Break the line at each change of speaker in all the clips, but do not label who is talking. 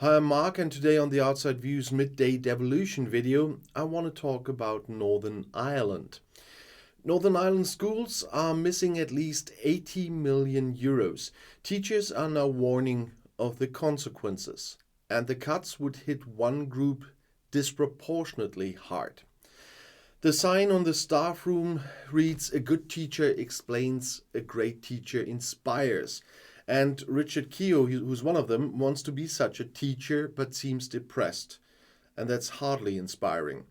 Hi, I'm Mark, and today on the Outside Views Midday Devolution video, I want to talk about Northern Ireland. Northern Ireland schools are missing at least 80 million euros. Teachers are now warning of the consequences, and the cuts would hit one group disproportionately hard. The sign on the staff room reads, "A good teacher explains, a great teacher inspires." And Richard Keogh, who's one of them, wants to be such a teacher but seems depressed. And that's hardly inspiring.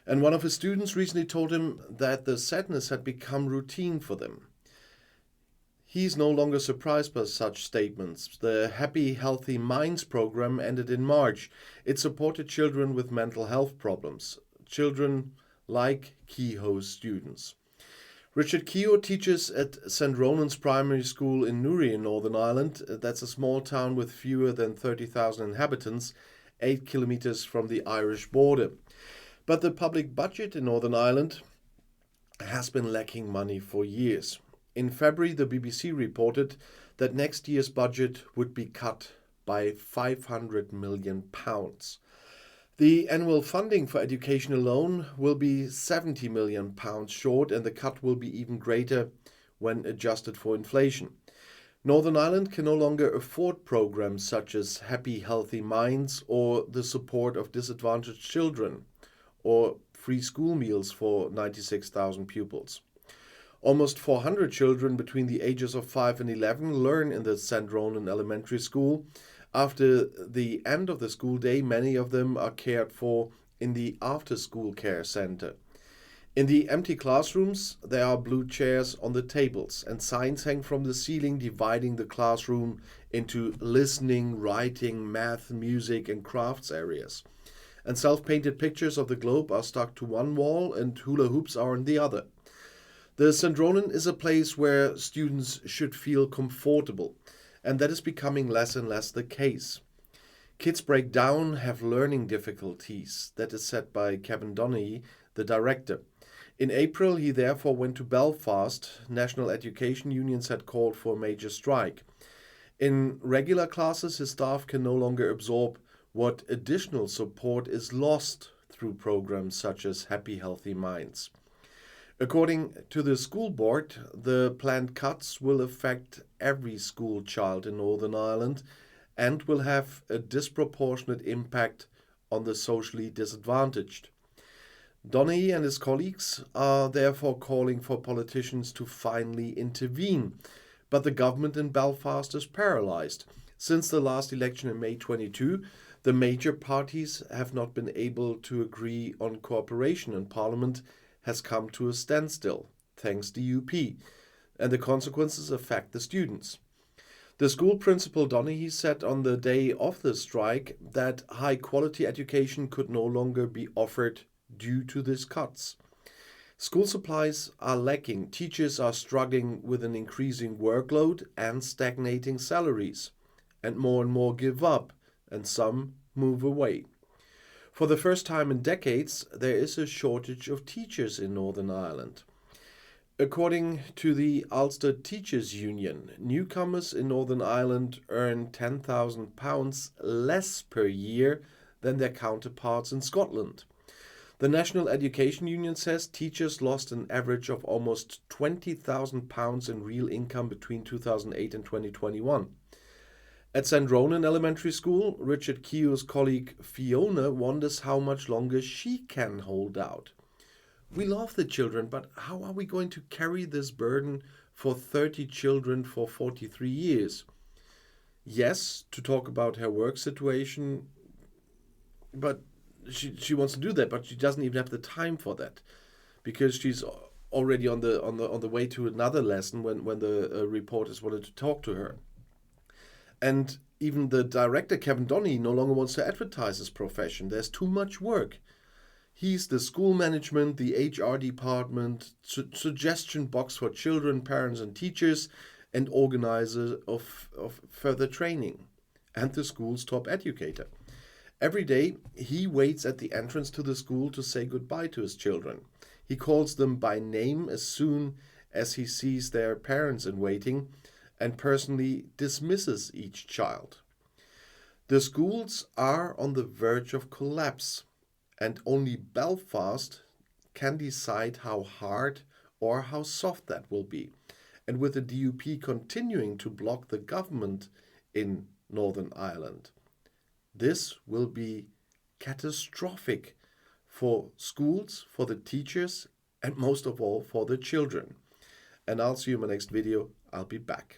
And one of his students recently told him that the sadness had become routine for them. He's no longer surprised by such statements. The Happy Healthy Minds program ended in March. It supported children with mental health problems, children like Keogh's students. Richard Keogh teaches at St. Ronan's Primary School in Newry in Northern Ireland. That's a small town with fewer than 30,000 inhabitants, 8 kilometers from the Irish border. But the public budget in Northern Ireland has been lacking money for years. In February, the BBC reported that next year's budget would be cut by £500 million. The annual funding for education alone will be £70 million short, and the cut will be even greater when adjusted for inflation. Northern Ireland can no longer afford programs such as Happy Healthy Minds or the support of disadvantaged children or free school meals for 96,000 pupils. Almost 400 children between the ages of 5 and 11 learn in the St. Ronan Elementary School. After the end of the school day, many of them are cared for in the after-school care center. In the empty classrooms, there are blue chairs on the tables, and signs hang from the ceiling dividing the classroom into listening, writing, math, music, and crafts areas. And self-painted pictures of the globe are stuck to one wall, and hula hoops are on the other. The St. Ronan is a place where students should feel comfortable, and that is becoming less and less the case. Kids break down, have learning difficulties. That is said by Kevin Donaghy, the director. In April, he therefore went to Belfast. National education unions had called for a major strike. In regular classes, his staff can no longer absorb what additional support is lost through programs such as Happy Healthy Minds. According to the school board, the planned cuts will affect every school child in Northern Ireland and will have a disproportionate impact on the socially disadvantaged. Donaghy and his colleagues are therefore calling for politicians to finally intervene, but the government in Belfast is paralyzed. Since the last election in May 22, the major parties have not been able to agree on cooperation, and Parliament has come to a standstill, thanks to UP, and the consequences affect the students. The school principal Donaghy said on the day of the strike that high-quality education could no longer be offered due to these cuts. School supplies are lacking, teachers are struggling with an increasing workload and stagnating salaries, and more give up, and some move away. For the first time in decades, there is a shortage of teachers in Northern Ireland. According to the Ulster Teachers Union, newcomers in Northern Ireland earn £10,000 less per year than their counterparts in Scotland. The National Education Union says teachers lost an average of almost £20,000 in real income between 2008 and 2021. At St. Ronan Elementary School, Richard Keogh's colleague Fiona wonders how much longer she can hold out. "We love the children, but how are we going to carry this burden for 30 children for 43 years? Yes, to talk about her work situation, but she wants to do that, but she doesn't even have the time for that because she's already on the way to another lesson when the reporters wanted to talk to her. And even the director, Kevin Donaghy, no longer wants to advertise his profession. There's too much work. He's the school management, the HR department, suggestion box for children, parents and teachers, and organizer of further training, and the school's top educator. Every day, he waits at the entrance to the school to say goodbye to his children. He calls them by name as soon as he sees their parents in waiting, and personally dismisses each child. The schools are on the verge of collapse, and only Belfast can decide how hard or how soft that will be. And with the DUP continuing to block the government in Northern Ireland, this will be catastrophic for schools, for the teachers, and most of all for the children. And I'll see you in my next video. I'll be back.